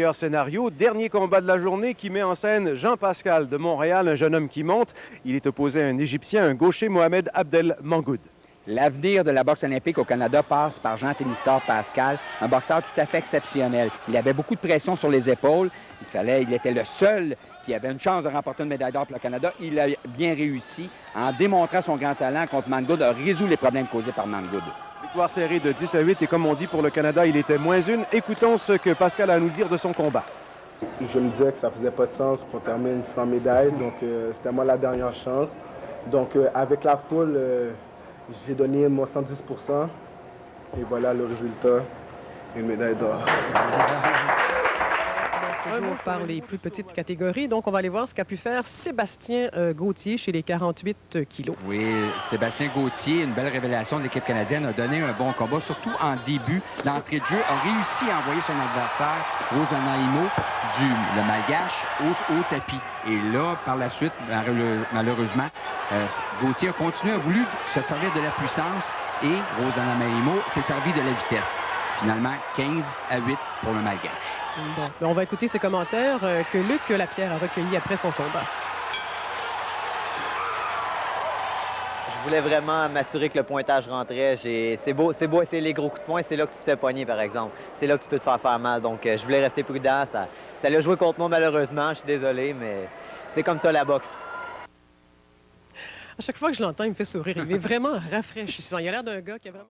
Meilleur scénario, dernier combat de la journée qui met en scène Jean-Pascal de Montréal, un jeune homme qui monte. Il est opposé à un Égyptien, un gaucher, Mohamed Abdel Mangoud. L'avenir de la boxe olympique au Canada passe par Jean-Témistar Pascal, un boxeur tout à fait exceptionnel. Il avait beaucoup de pression sur les épaules. Il était le seul qui avait une chance de remporter une médaille d'or pour le Canada. Il a bien réussi en démontrant son grand talent contre Mangoud, a résolu les problèmes causés par Mangoud. Victoire serrée de 10-8 et comme on dit pour le Canada, il était -1. Écoutons ce que Pascal a à nous dire de son combat. Je me disais que ça faisait pas de sens qu'on termine sans médaille, donc c'était moi la dernière chance. Donc avec la foule, j'ai donné mon 110% et voilà le résultat, une médaille d'or. Toujours par les plus petites catégories. Donc, on va aller voir ce qu'a pu faire Sébastien Gauthier chez les 48 kilos. Oui, Sébastien Gauthier, une belle révélation de l'équipe canadienne, a donné un bon combat, surtout en début d'entrée de jeu, a réussi à envoyer son adversaire, Rosanna Imo, le malgache, au tapis. Et là, par la suite, malheureusement, Gauthier a continué, a voulu se servir de la puissance et Rosanna Imo s'est servi de la vitesse. Finalement, 15-8 pour le malgache. Bon, on va écouter ces commentaires que Luc Lapierre a recueillis après son combat. Je voulais vraiment m'assurer que le pointage rentrait. C'est beau essayer les gros coups de poing, c'est là que tu te fais pogner, par exemple. C'est là que tu peux te faire mal. Donc, je voulais rester prudent. Ça l'a joué contre moi, malheureusement. Je suis désolé, mais c'est comme ça, la boxe. À chaque fois que je l'entends, il me fait sourire. Il est vraiment rafraîchissant. Il a l'air d'un gars qui a vraiment...